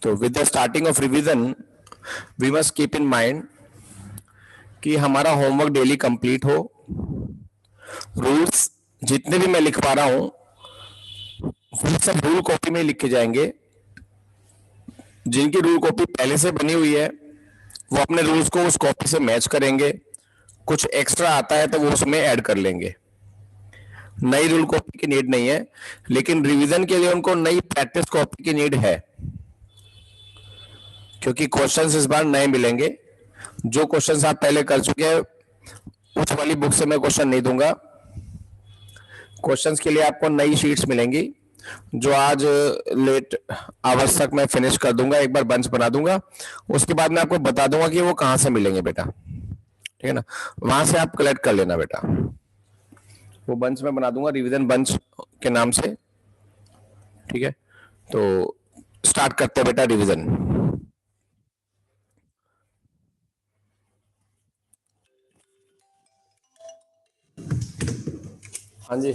तो with the starting of revision we must keep in mind कि हमारा homework daily complete हो। Rules जितने भी मैं लिख पा रहा हूं वो सब रूल कॉपी में लिख के जाएंगे। जिनकी रूल कॉपी पहले से बनी हुई है वो अपने रूल्स को उस कॉपी से मैच करेंगे, कुछ एक्स्ट्रा आता है तो वो उसमें ऐड कर लेंगे। नई रूल कॉपी की नीड नहीं है, लेकिन रिवीजन के लिए उनको नई प्रैक्टिस कॉपी की नीड है, क्योंकि क्वेश्चंस इस बार नए मिलेंगे। जो क्वेश्चंस आप पहले कर चुके हैं उस वाली बुक से मैं क्वेश्चन नहीं दूंगा। क्वेश्चंस के लिए आपको नई शीट्स मिलेंगी जो आज लेट आवर्स तक मैं फिनिश कर दूंगा, एक बार बंच बना दूंगा। उसके बाद मैं आपको बता दूंगा कि वो कहां से मिलेंगे बेटा, ठीक है ना। वहां से आप कलेक्ट कर लेना बेटा। वो बंच में बना दूंगा रिवीजन बंच के नाम से, ठीक है। तो स्टार्ट करते हैं बेटा रिवीजन। हाँ जी,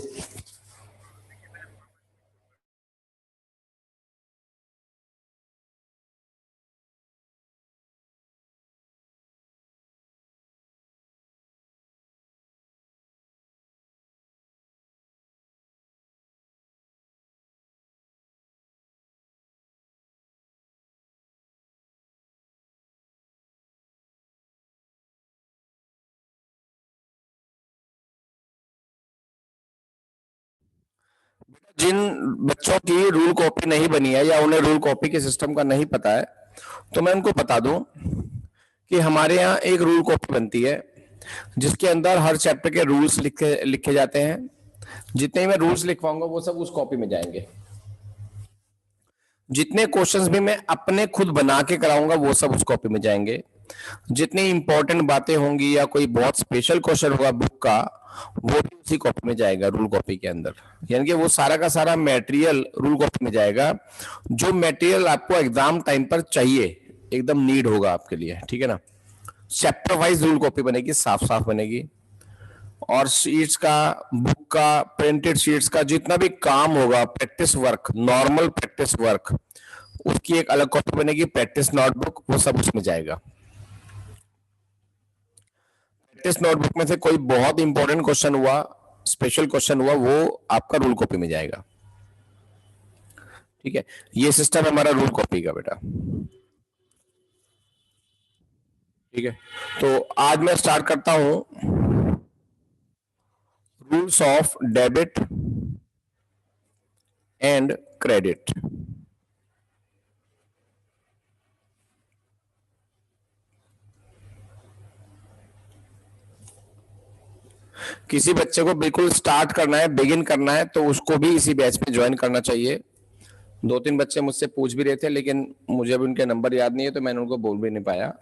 जिन बच्चों की रूल कॉपी नहीं बनी है या उन्हें रूल कॉपी के सिस्टम का नहीं पता है, तो मैं उनको बता दूं कि हमारे यहाँ एक रूल कॉपी बनती है जिसके अंदर हर चैप्टर के रूल्स लिखे लिखे जाते हैं। जितने मैं रूल्स लिखवाऊंगा वो सब उस कॉपी में जाएंगे। जितने क्वेश्चंस भी मैं अपने खुद बना के कराऊंगा वो सब उस कॉपी में जाएंगे। जितनी इंपॉर्टेंट बातें होंगी या कोई बहुत स्पेशल क्वेश्चन होगा बुक का, वो भी उसी कॉपी में जाएगा, रूल कॉपी के अंदर। यानी कि वो सारा का सारा मटेरियल रूल कॉपी में जाएगा। जो मटेरियल आपको एग्जाम टाइम पर चाहिए, एकदम नीड होगा आपके लिए, ठीक है ना। चैप्टर वाइज रूल कॉपी बनेगी, साफ साफ बनेगी। और शीट्स का, बुक का, प्रिंटेड शीट्स का जितना भी काम होगा, practice work, normal practice work, उसकी एक अलग कॉपी बनेगी, प्रैक्टिस नोटबुक, वो सब उसमें जाएगा। प्रैक्टिस नोटबुक में से कोई बहुत इंपॉर्टेंट क्वेश्चन हुआ, स्पेशल क्वेश्चन हुआ, वो आपका रूल कॉपी में जाएगा, ठीक है। ये सिस्टम है हमारा रूल कॉपी का बेटा, ठीक है। तो आज मैं स्टार्ट करता हूं rules of debit and credit. किसी बच्चे को बिल्कुल स्टार्ट करना है, बिगिन करना है, तो उसको भी इसी बैच में ज्वाइन करना चाहिए। 2-3 बच्चे मुझसे पूछ भी रहे थे, लेकिन मुझे अभी उनके नंबर याद नहीं है तो मैंने उनको बोल भी नहीं पाया।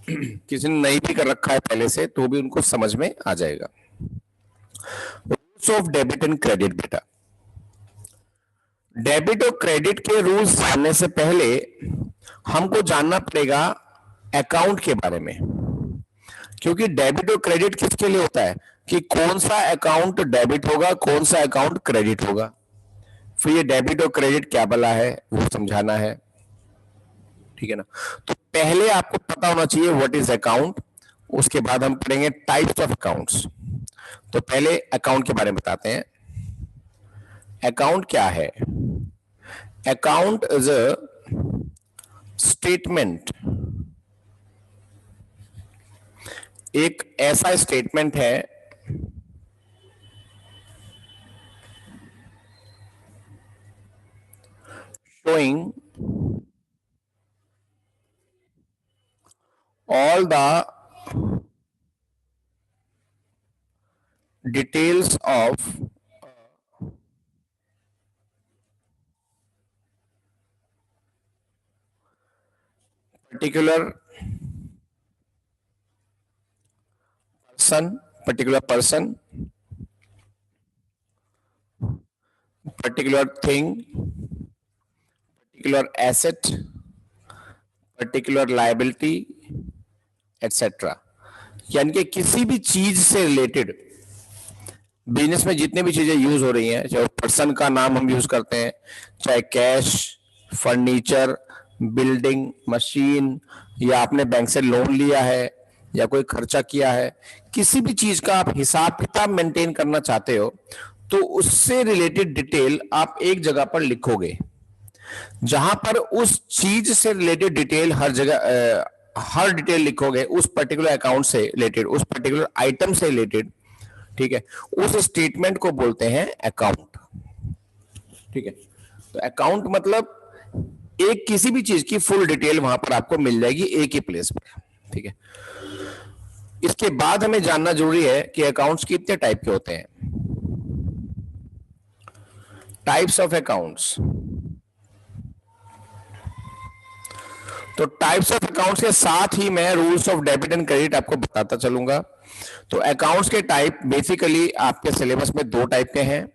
किसी ने नहीं भी कर रखा है पहले से तो भी उनको समझ में आ जाएगा। Rules of debit and credit बेटा। डेबिट और क्रेडिट के रूल्स जानने से पहले हमको जानना पड़ेगा अकाउंट के बारे में। क्योंकि डेबिट और क्रेडिट किसके लिए होता है कि कौन सा अकाउंट डेबिट होगा, कौन सा अकाउंट क्रेडिट होगा। फिर ये डेबिट और क्रेडिट क्या भला है वो समझाना है, ठीक है ना। तो पहले आपको पता होना चाहिए व्हाट इज अकाउंट, उसके बाद हम पढ़ेंगे टाइप्स ऑफ अकाउंट्स। तो पहले अकाउंट के बारे में बताते हैं। अकाउंट क्या है? अकाउंट इज अ स्टेटमेंट, एक ऐसा स्टेटमेंट है showing all the details of particular person, particular thing, particular asset, particular liability, etc. यानी कि किसी भी चीज से रिलेटेड बिजनेस में जितनी भी चीजें यूज हो रही हैं, चाहे पर्सन का नाम हम यूज करते हैं, चाहे कैश, फर्नीचर, बिल्डिंग, मशीन, या आपने बैंक से लोन लिया है या कोई खर्चा किया है, किसी भी चीज का आप हिसाब किताब मेंटेन करना चाहते हो तो उससे रिलेटेड डिटेल आप एक जगह पर लिखोगे, जहां पर उस चीज से रिलेटेड डिटेल हर जगह हर डिटेल लिखोगे उस पर्टिकुलर अकाउंट से रिलेटेड, उस पर्टिकुलर आइटम से रिलेटेड। ठीक है, उस स्टेटमेंट को बोलते हैं अकाउंट। ठीक है, तो अकाउंट मतलब एक किसी भी चीज की फुल डिटेल वहां पर आपको मिल जाएगी एक ही प्लेस पर। ठीक है, इसके बाद हमें जानना जरूरी है कि अकाउंट्स कितने टाइप के होते हैं। टाइप्स ऑफ अकाउंट्स, तो टाइप्स ऑफ अकाउंट्स के साथ ही मैं rules of debit and credit आपको बताता चलूंगा। तो अकाउंट्स के टाइप बेसिकली आपके सिलेबस में दो टाइप के हैं।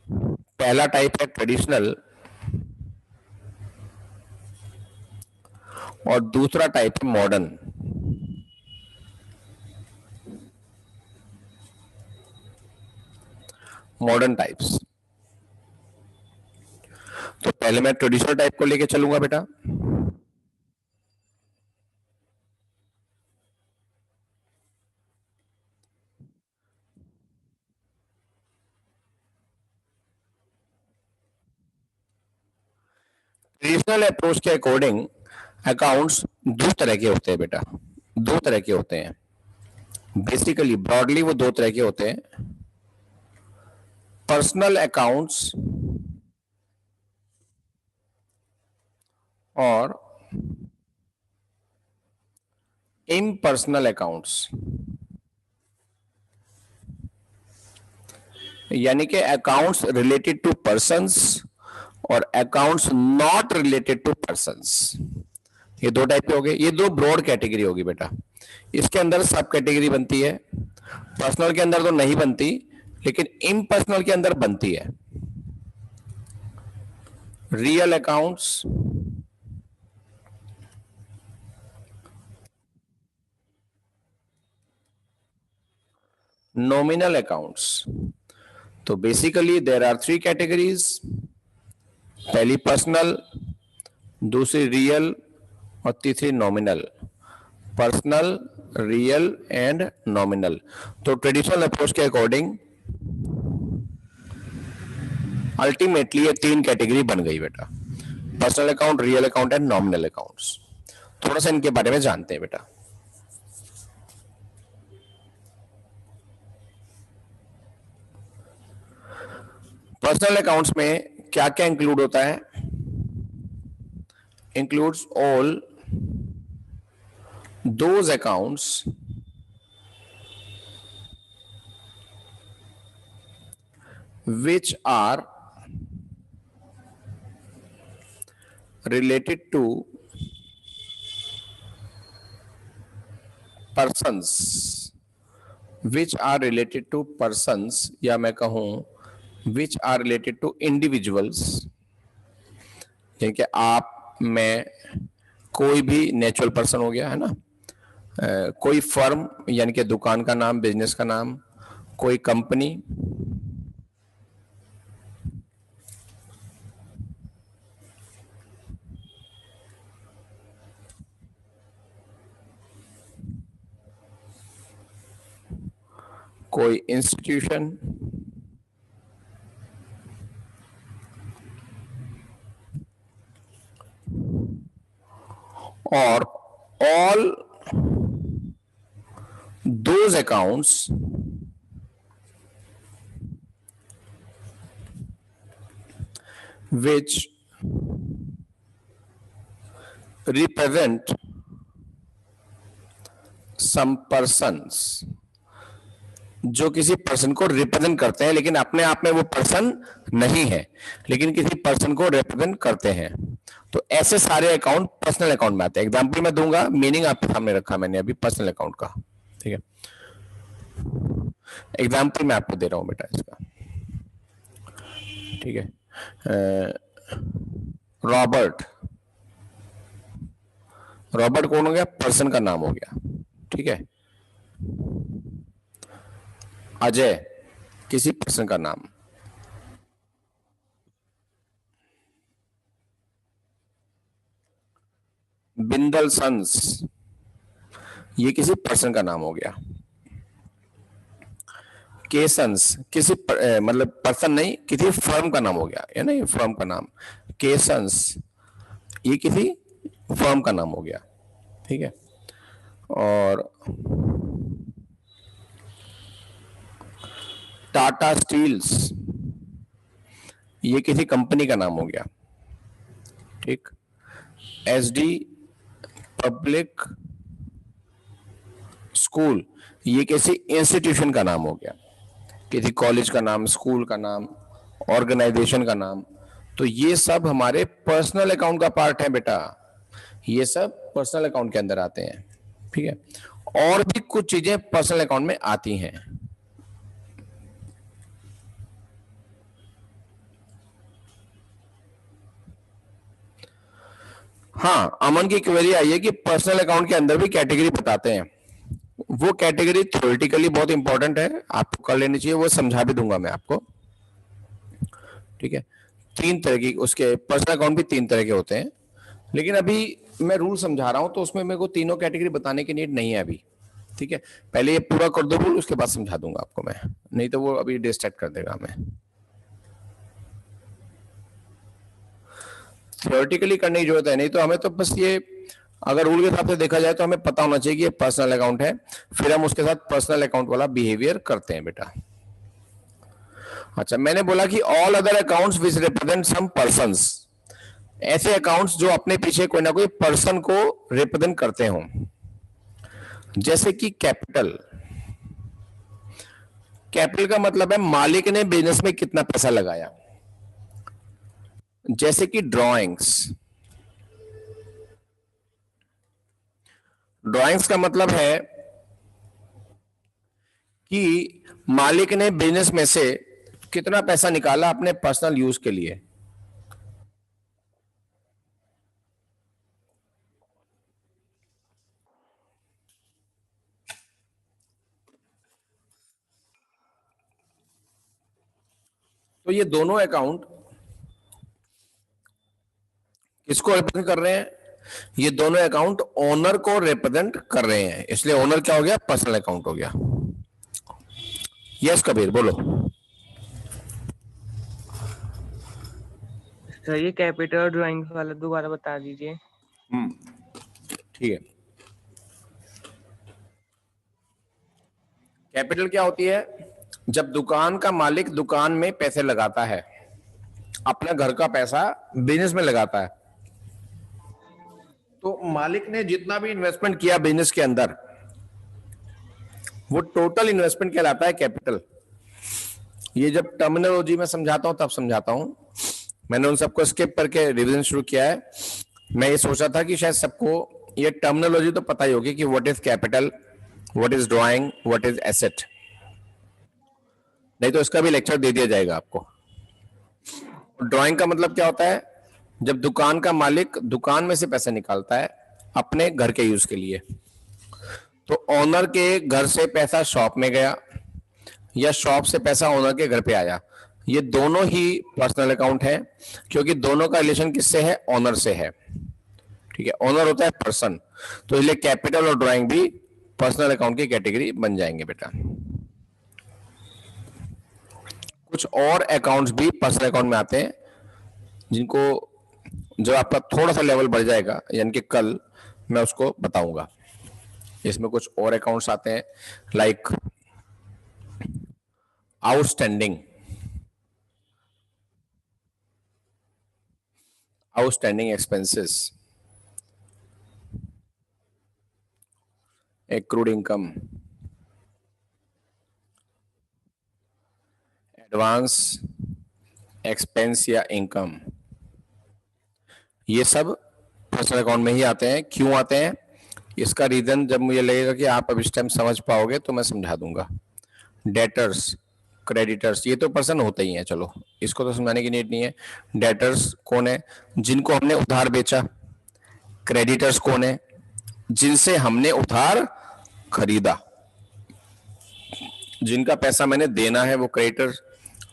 पहला टाइप है ट्रेडिशनल और दूसरा टाइप है मॉडर्न। मॉडर्न टाइप्स, तो पहले मैं ट्रेडिशनल टाइप को लेके चलूंगा बेटा। ट्रेडिशनल अप्रोच के अकॉर्डिंग अकाउंट्स दो तरह के होते हैं बेटा, दो तरह के होते हैं। बेसिकली ब्रॉडली वो दो तरह के होते हैं। पर्सनल अकाउंट्स और इम्पर्सनल अकाउंट्स, यानी कि अकाउंट्स रिलेटेड टू पर्संस और accounts not related to persons. ये दो टाइप के हो गए, ये दो ब्रॉड कैटेगरी होगी बेटा। इसके अंदर सब कैटेगरी बनती है। पर्सनल के अंदर तो नहीं बनती, लेकिन इम्पर्सनल के अंदर बनती है। Real accounts, nominal accounts. तो basically there are three categories. पहली पर्सनल, दूसरी रियल और तीसरी nominal. Personal, real and nominal. तो ट्रेडिशनल अप्रोच के अकॉर्डिंग अल्टीमेटली ये तीन कैटेगरी बन गई बेटा, personal account, real account and nominal accounts. थोड़ा सा इनके बारे में जानते हैं बेटा। पर्सनल अकाउंट्स में क्या क्या इंक्लूड होता है? Includes all those accounts which are related to persons, which are related to persons, या मैं कहूं which are related to individuals, यानी कि आप, मैं, कोई भी नेचुरल पर्सन हो गया है ना, कोई फर्म यानी कि दुकान का नाम, बिजनेस का नाम, कोई कंपनी, कोई इंस्टीट्यूशन, और all those accounts which represent some persons, जो किसी पर्सन को रिप्रेजेंट करते हैं, लेकिन अपने आप में वो पर्सन नहीं है, लेकिन किसी पर्सन को रिप्रेजेंट करते हैं। तो ऐसे सारे अकाउंट पर्सनल अकाउंट में आते हैं। एग्जांपल मैं दूंगा, मीनिंग आपके सामने रखा मैंने अभी पर्सनल अकाउंट का। ठीक है, एग्जाम्पल मैं आपको दे रहा हूं बेटा इसका। ठीक है, रॉबर्ट, रॉबर्ट कौन हो गया? पर्सन का नाम हो गया। ठीक है, अजय, किसी पर्सन का नाम। बिंदल सन्स, ये किसी पर्सन का नाम हो गया। केसन्स किसी मतलब पर्सन नहीं, किसी फर्म का नाम हो गया, है ना, ये फर्म का नाम। केसन्स ये किसी फर्म का नाम हो गया, ठीक है। और टाटा स्टील्स ये किसी कंपनी का नाम हो गया, ठीक। एसडी पब्लिक स्कूल ये किसी इंस्टीट्यूशन का नाम हो गया, किसी कॉलेज का नाम, स्कूल का नाम, ऑर्गेनाइजेशन का नाम। तो ये सब हमारे पर्सनल अकाउंट का पार्ट है बेटा, ये सब पर्सनल अकाउंट के अंदर आते हैं, ठीक है। और भी कुछ चीजें पर्सनल अकाउंट में आती हैं। हाँ, अमन की क्वेरी आई है कि पर्सनल अकाउंट के अंदर भी कैटेगरी बताते हैं। वो कैटेगरी थ्योरेटिकली बहुत इंपॉर्टेंट है, आपको कर लेनी चाहिए, वो समझा भी दूंगा मैं आपको, ठीक है। तीन तरह की उसके पर्सनल अकाउंट भी तीन तरह के होते हैं, लेकिन अभी मैं रूल समझा रहा हूं तो उसमें मेरे को तीनों कैटेगरी बताने की नीड नहीं है अभी, ठीक है। पहले ये पूरा कर दो रूल, उसके बाद समझा दूंगा आपको मैं, नहीं तो वो अभी डिस्ट्रैक्ट कर देगा हमें। थ्योरेटिकली करने की जरूरत है, नहीं तो हमें तो बस ये, अगर रूल के हिसाब से देखा जाए तो हमें पता होना चाहिए कि ये पर्सनल अकाउंट है, फिर हम उसके साथ पर्सनल अकाउंट वाला बिहेवियर करते हैं बेटा। अच्छा, मैंने बोला कि all other accounts which represent some persons, ऐसे अकाउंट्स जो अपने पीछे कोई ना कोई पर्सन को रिप्रेजेंट करते हो, जैसे कि कैपिटल। कैपिटल का मतलब है मालिक ने बिजनेस में कितना पैसा लगाया। जैसे कि ड्राइंग्स, ड्राइंग्स का मतलब है कि मालिक ने बिजनेस में से कितना पैसा निकाला अपने पर्सनल यूज के लिए। तो ये दोनों अकाउंट किसको रिप्रेजेंट कर रहे हैं? ये दोनों अकाउंट ओनर को रिप्रेजेंट कर रहे हैं, इसलिए ओनर क्या हो गया? पर्सनल अकाउंट हो गया। यस कबीर बोलो। सर ये कैपिटल ड्राइंग्स वाला दोबारा बता दीजिए। ठीक है। कैपिटल क्या होती है? जब दुकान का मालिक दुकान में पैसे लगाता है, अपने घर का पैसा बिजनेस में लगाता है, तो मालिक ने जितना भी इन्वेस्टमेंट किया बिजनेस के अंदर, वो टोटल इन्वेस्टमेंट कहलाता है कैपिटल। ये जब टर्मिनोलॉजी में समझाता हूं तब समझाता हूं, मैंने उन सबको स्किप करके रिवीजन शुरू किया है। मैं ये सोचा था कि शायद सबको ये टर्मिनोलॉजी तो पता ही होगी कि what is capital, what is drawing, what is asset, नहीं तो इसका भी लेक्चर दे दिया जाएगा आपको। ड्राइंग का मतलब क्या होता है? जब दुकान का मालिक दुकान में से पैसे निकालता है अपने घर के यूज के लिए, तो ओनर के घर से पैसा शॉप में गया या शॉप से पैसा ओनर के घर पे आया, ये दोनों ही पर्सनल अकाउंट है, क्योंकि दोनों का रिलेशन किससे है? ओनर से है, ठीक है। ओनर होता है पर्सन, तो इसलिए कैपिटल और ड्राइंग भी पर्सनल अकाउंट की कैटेगरी बन जाएंगे बेटा। कुछ और अकाउंट्स भी पर्सनल अकाउंट में आते हैं, जिनको जब आपका थोड़ा सा लेवल बढ़ जाएगा, यानी कि कल मैं उसको बताऊंगा। इसमें कुछ और अकाउंट्स आते हैं, like outstanding, outstanding expenses, accrued income, advance expense या इनकम, ये सब पर्सनल अकाउंट में ही आते हैं। क्यों आते हैं? इसका रीजन जब मुझे लगेगा कि आप अब इस टाइम समझ पाओगे तो मैं समझा दूंगा। डेटर्स, क्रेडिटर्स, ये तो पर्सन होते ही हैं, चलो इसको तो समझाने की नीड नहीं है। डेटर्स कौन है? जिनको हमने उधार बेचा। क्रेडिटर्स कौन है? जिनसे हमने उधार खरीदा। जिनका पैसा मैंने देना है वो क्रेडिटर,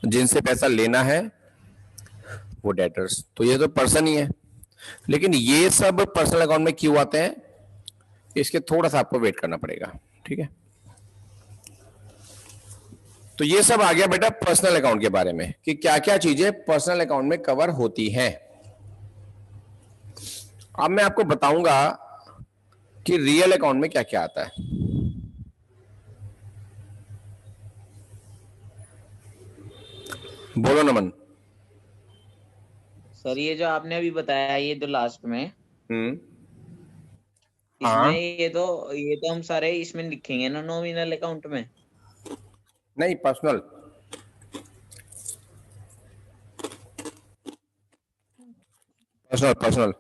जिनसे पैसा लेना है वो डेटर्स। तो ये तो पर्सन ही है। लेकिन ये सब पर्सनल अकाउंट में क्यों आते हैं, इसके थोड़ा सा आपको वेट करना पड़ेगा। ठीक है, तो ये सब आ गया बेटा पर्सनल अकाउंट के बारे में कि क्या क्या चीजें पर्सनल अकाउंट में कवर होती हैं। अब मैं आपको बताऊंगा कि रियल अकाउंट में क्या क्या आता है। बोलो नमन। सर ये जो आपने अभी बताया ये जो लास्ट में, हाँ, इसमें ये तो हम सारे इसमें लिखेंगे ना नॉमिनल अकाउंट में। नहीं पर्सनल। पर्सनल पर्सनल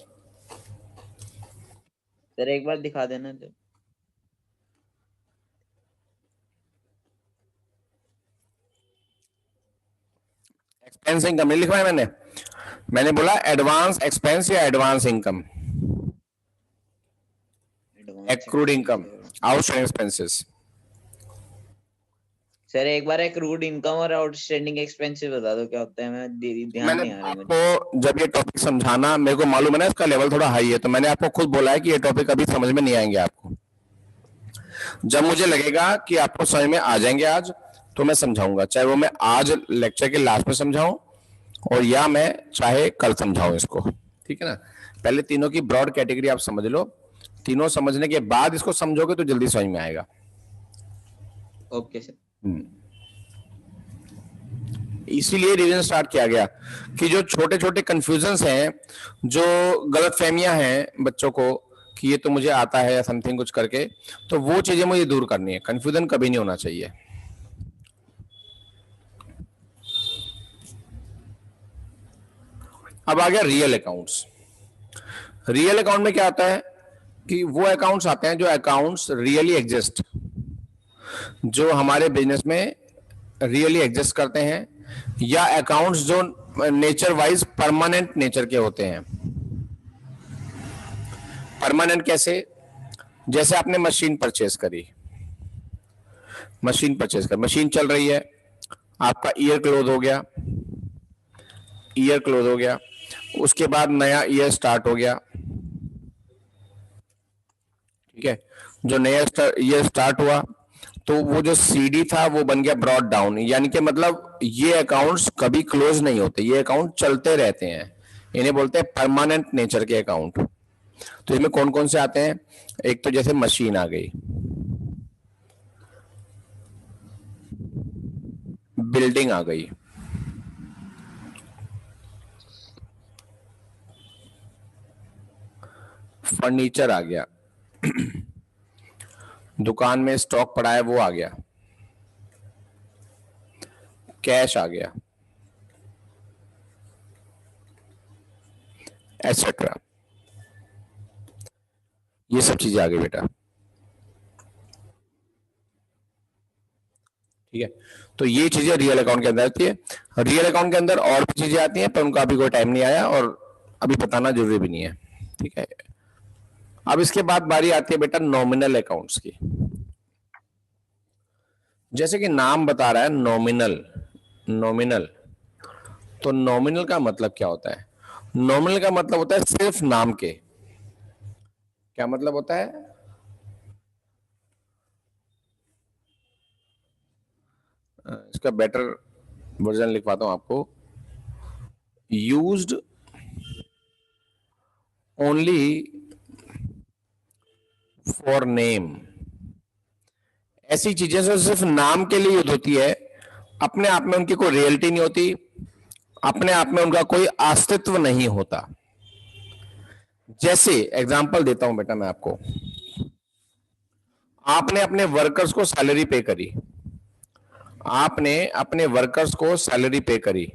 सर एक बार दिखा देना तो। एक्सपेंस इनकम नहीं लिखवाया मैंने, मैंने बोला एडवांस एक्सपेंस या advance income, accrued income, outstanding expenses. Sir एक बार एक्रूड इनकम और आउटस्टैंडिंग एक्सपेंसेस बता दो क्या होता है, मैं ध्यान मैंने नहीं आ रही मुझे। आपको जब ये टॉपिक समझाना, मेरे को मालूम है ना इसका लेवल थोड़ा हाई है, तो मैंने आपको खुद बोला है कि ये टॉपिक अभी समझ में नहीं आएंगे आपको। जब मुझे लगेगा कि आपको समझ में आ जाएंगे आज, तो मैं समझाऊंगा, चाहे वो मैं आज लेक्चर के लास्ट में समझाऊं और या मैं चाहे कल समझाऊं इसको। ठीक है ना, पहले तीनों की ब्रॉड कैटेगरी आप समझ लो, तीनों समझने के बाद इसको समझोगे तो जल्दी समझ में आएगा। Okay sir. इसीलिए रिवीजन स्टार्ट किया गया कि जो छोटे छोटे कंफ्यूजन्स हैं, जो गलतफहमियां हैं बच्चों को कि ये तो मुझे आता है या समथिंग कुछ करके, तो वो चीजें मुझे दूर करनी है। कंफ्यूजन कभी नहीं होना चाहिए। अब आ गया रियल अकाउंट्स। रियल अकाउंट में क्या आता है कि वो अकाउंट्स आते हैं जो अकाउंट्स रियली एग्जिस्ट, जो हमारे बिजनेस में रियली एग्जिस्ट करते हैं, या अकाउंट्स जो नेचर वाइज परमानेंट नेचर के होते हैं। परमानेंट कैसे, जैसे आपने मशीन परचेज करी, मशीन परचेज कर, मशीन चल रही है, आपका ईयर क्लोज हो गया, ईयर क्लोज हो गया, उसके बाद नया ईयर स्टार्ट हो गया। ठीक है, जो नया ईयर स्टार्ट हुआ तो वो जो सीडी था वो बन गया ब्रॉड डाउन, यानी कि मतलब ये अकाउंट्स कभी क्लोज नहीं होते, ये अकाउंट चलते रहते हैं, इन्हें बोलते हैं परमानेंट नेचर के अकाउंट। तो इसमें कौन कौन से आते हैं, एक तो जैसे मशीन आ गई, बिल्डिंग आ गई, फर्नीचर आ गया, दुकान में स्टॉक पड़ा है वो आ गया, कैश आ गया, एटसेट्रा। ये सब चीजें आ गई बेटा। ठीक है, तो ये चीजें रियल अकाउंट के अंदर आती है। रियल अकाउंट के अंदर और भी चीजें आती हैं पर उनका अभी कोई टाइम नहीं आया और अभी बताना जरूरी भी नहीं है। ठीक है, अब इसके बाद बारी आती है बेटा नॉमिनल अकाउंट्स की। जैसे कि नाम बता रहा है नॉमिनल, नॉमिनल, तो नॉमिनल का मतलब क्या होता है? नॉमिनल का मतलब होता है सिर्फ नाम के। क्या मतलब होता है? इसका बेटर वर्जन लिखवाता हूं आपको, यूज्ड ओनली फॉर नेम। ऐसी चीजें जो सिर्फ नाम के लिए यूज होती है, अपने आप में उनकी कोई रियलिटी नहीं होती, अपने आप में उनका कोई अस्तित्व नहीं होता। जैसे एग्जांपल देता हूं बेटा मैं आपको, आपने अपने वर्कर्स को सैलरी पे करी, आपने अपने वर्कर्स को सैलरी पे करी।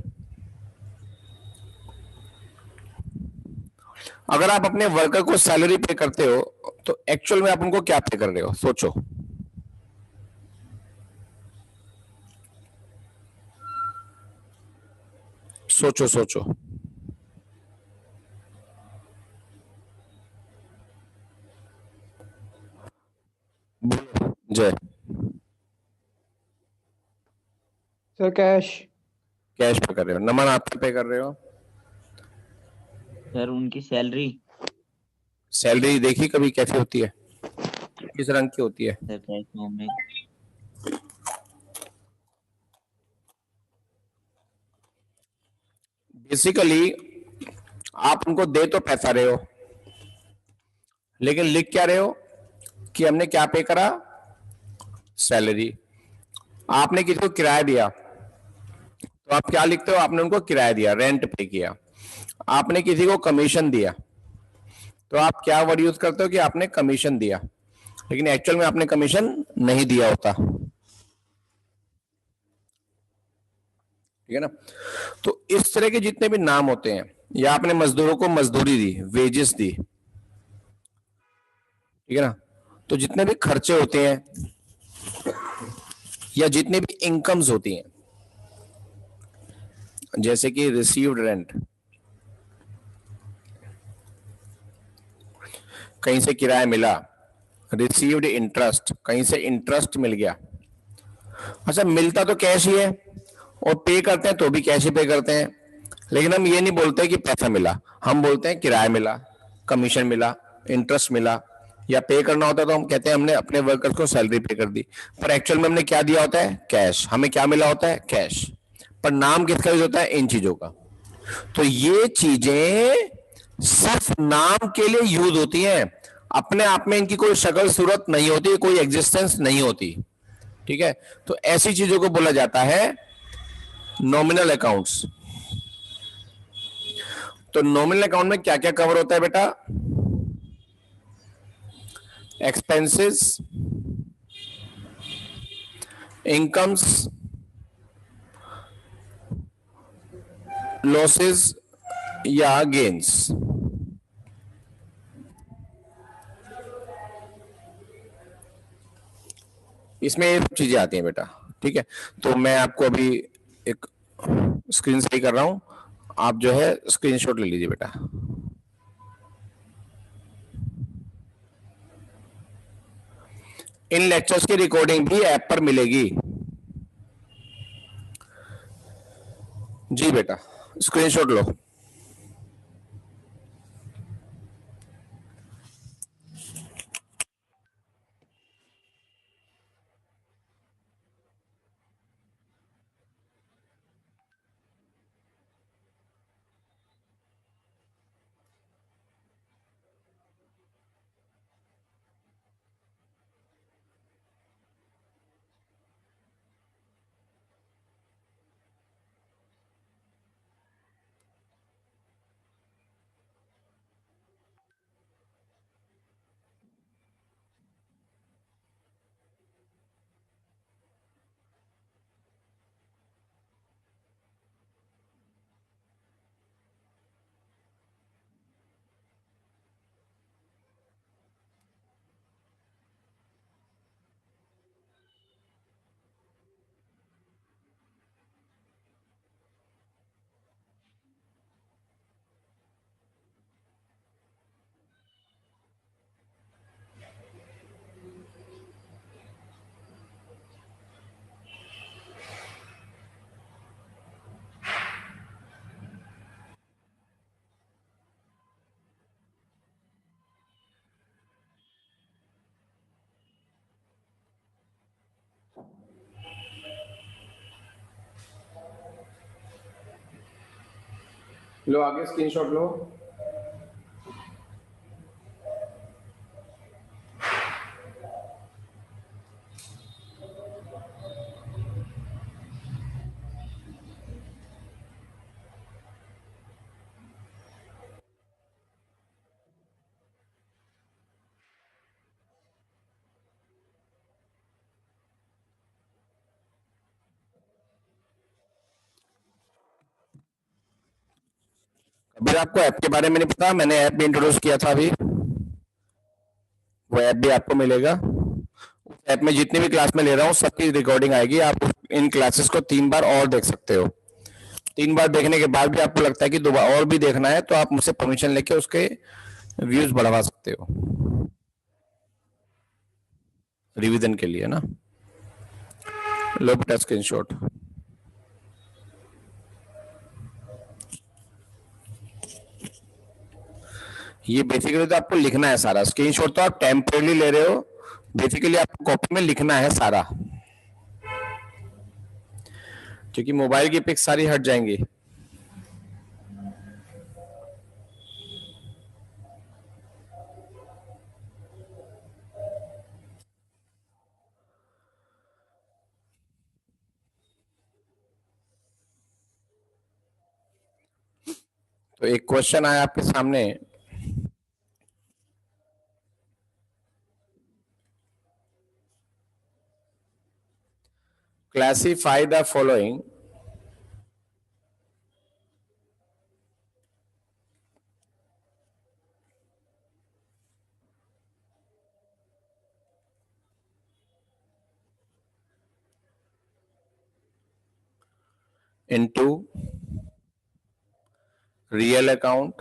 अगर आप अपने वर्कर को सैलरी पे करते हो तो एक्चुअल में आप उनको क्या पे कर रहे हो, सोचो। सोचो सोचो। बोलो जय। Sir cash. कैश पे कर रहे हो। नमन आप पे कर रहे हो? सर उनकी सैलरी। सैलरी देखी कभी कैसी होती है, किस रंग की होती है? सर कैश में। बेसिकली आप उनको दे तो पैसा रहे हो, लेकिन लिख क्या रहे हो कि हमने क्या पे करा? सैलरी। आपने किसी को किराया दिया तो आप क्या लिखते हो? आपने उनको किराया दिया, रेंट पे किया। आपने किसी को कमीशन दिया तो आप क्या वर्ड यूज करते हो कि आपने कमीशन दिया, लेकिन एक्चुअल में आपने कमीशन नहीं दिया होता। ठीक है ना? तो इस तरह के जितने भी नाम होते हैं, या आपने मजदूरों को मजदूरी दी, वेजेस दी, ठीक है ना, तो जितने भी खर्चे होते हैं या जितनी भी इनकम्स होती हैं, जैसे कि रिसीव्ड रेंट, कहीं से किराया मिला, रिसीव्ड इंटरेस्ट, कहीं से इंटरेस्ट मिल गया। अच्छा, मिलता तो कैश ही है और पे करते हैं तो भी कैश ही पे करते हैं, लेकिन हम ये नहीं बोलते कि पैसा मिला, हम बोलते हैं किराया मिला, कमीशन मिला, इंटरेस्ट मिला। या पे करना होता है तो हम कहते हैं हमने अपने वर्कर्स को सैलरी पे कर दी, पर एक्चुअल में हमने क्या दिया होता है? कैश। हमें क्या मिला होता है? कैश। पर नाम किसका यूज होता है? इन चीजों का। तो ये चीजें सिर्फ नाम के लिए यूज होती हैं, अपने आप में इनकी कोई शक्ल सूरत नहीं होती, कोई एग्जिस्टेंस नहीं होती। ठीक है? तो ऐसी चीजों को बोला जाता है नॉमिनल अकाउंट्स। तो नॉमिनल अकाउंट में क्या क्या कवर होता है बेटा? एक्सपेंसेस, इनकम्स, लॉसेस या गेन्स। इसमें ये सब चीजें आती हैं बेटा। ठीक है? तो मैं आपको अभी एक स्क्रीन सही कर रहा हूं, आप जो है स्क्रीनशॉट ले लीजिए बेटा। इन लेक्चर्स की रिकॉर्डिंग भी ऐप पर मिलेगी। जी बेटा, स्क्रीनशॉट लो। लो आगे स्क्रीनशॉट लो। अभी आपको ऐप के बारे में नहीं पता, मैंने ऐप भी इंट्रोड्यूस किया था अभी, वो ऐप भी आपको मिलेगा। उस ऐप में जितनी भी क्लास में ले रहा हूँ सबकी रिकॉर्डिंग आएगी, आप इन क्लासेस को 3 बार और देख सकते हो। 3 बार देखने के बाद भी आपको लगता है कि दोबारा और भी देखना है तो आप मुझसे परमिशन लेके उसके व्यूज बढ़वा सकते हो रिवीजन के लिए ना। लो बेटा स्क्रीनशॉट। ये बेसिकली तो आपको लिखना है सारा, स्क्रीनशॉट तो आप टेम्परेली ले रहे हो, बेसिकली आपको कॉपी में लिखना है सारा, क्योंकि मोबाइल की पिक्स सारी हट जाएंगी। तो एक क्वेश्चन आया आपके सामने, classify the following into real account,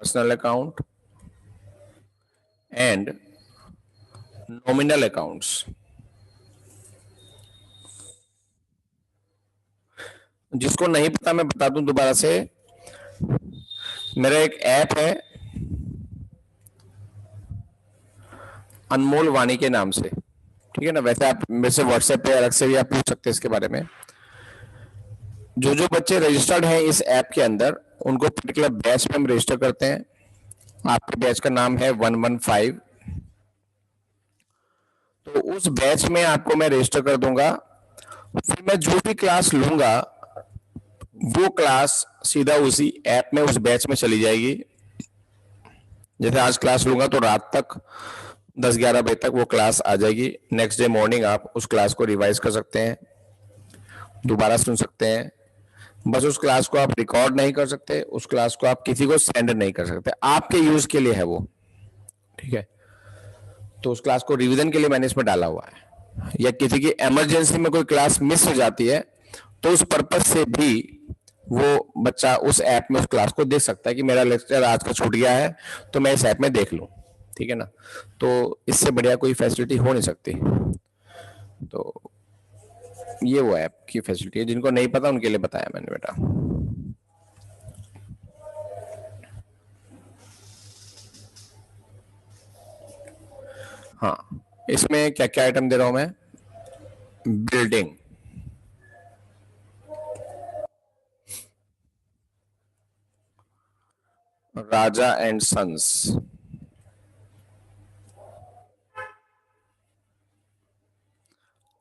personal account and nominal accounts। जिसको नहीं पता मैं बता दूं दोबारा से, मेरा एक ऐप है अनमोल वाणी के नाम से, ठीक है ना। वैसे आप मेरे से व्हाट्सएप पे अलग से भी आप पूछ सकते हैं इसके बारे में। जो जो बच्चे रजिस्टर्ड हैं इस ऐप के अंदर, उनको पर्टिकुलर बैच में हम रजिस्टर करते हैं। आपके बैच का नाम है 115। तो उस बैच में आपको मैं रजिस्टर कर दूंगा, फिर मैं जो भी क्लास लूंगा वो क्लास सीधा उसी ऐप में उस बैच में चली जाएगी। जैसे आज क्लास लूंगा तो रात तक 10-11 बजे तक वो क्लास आ जाएगी। नेक्स्ट डे मॉर्निंग आप उस क्लास को रिवाइज कर सकते हैं, दोबारा सुन सकते हैं। बस उस क्लास को आप रिकॉर्ड नहीं कर सकते, उस क्लास को आप किसी को सेंड नहीं कर सकते, आपके यूज के लिए है वो, ठीक है। तो उस क्लास को रिवीजन के लिए मैंने इसमें डाला हुआ है, या किसी की इमरजेंसी में कोई क्लास मिस हो जाती है तो उस पर्पज से भी वो बच्चा उस ऐप में उस क्लास को देख सकता है कि मेरा लेक्चर आज का छूट गया है तो मैं इस ऐप में देख लूं, ठीक है ना। तो इससे बढ़िया कोई फैसिलिटी हो नहीं सकती। तो ये वो ऐप की फैसिलिटी है, जिनको नहीं पता उनके लिए बताया मैंने बेटा। हाँ, इसमें क्या क्या आइटम दे रहा हूं मैं। Building, Raja and sons,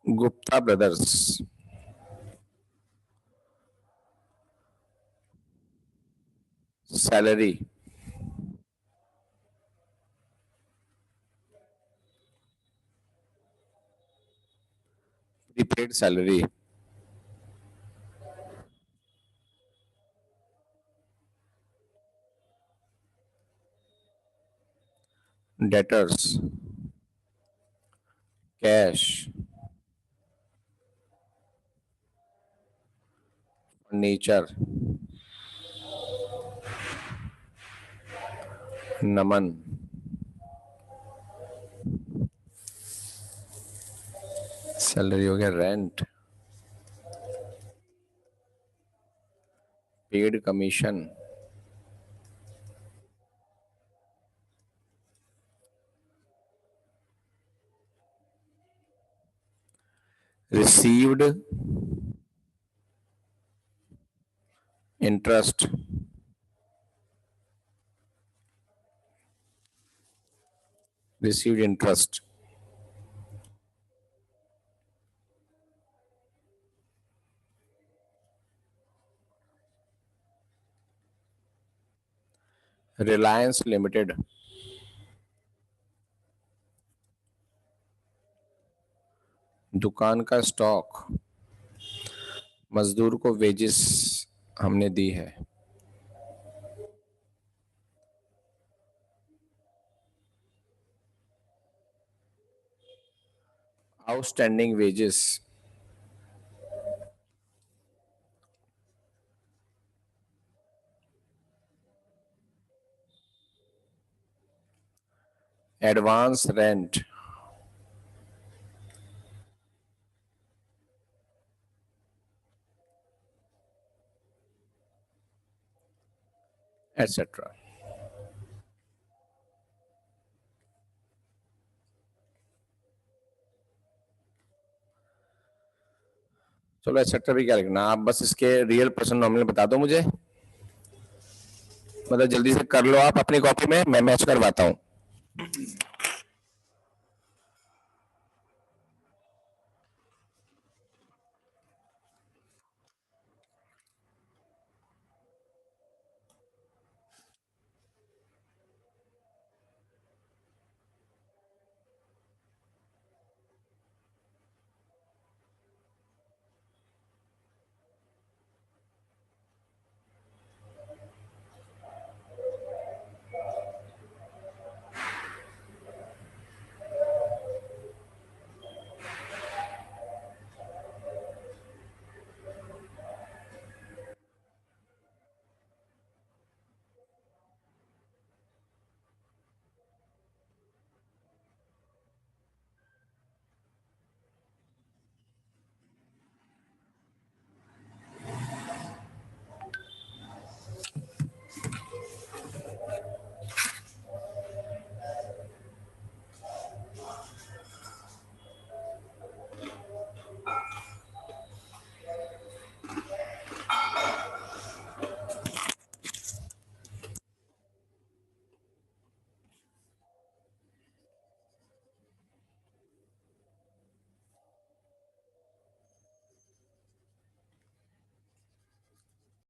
Gupta brothers, salary, prepaid salary, debtors, cash, furniture, Naman, salary हो गया, rent, paid commission, received interest, received interest, Reliance limited, दुकान का स्टॉक, मजदूर को वेजेस हमने दी है, outstanding wages, advance rent, etcetera. चलो एक्सेट्रा भी क्या लिखना, आप बस इसके रियल पर्सन नॉमिनल बता दो मुझे, मतलब जल्दी से कर लो आप अपनी कॉपी में, मैं मैच करवाता हूँ।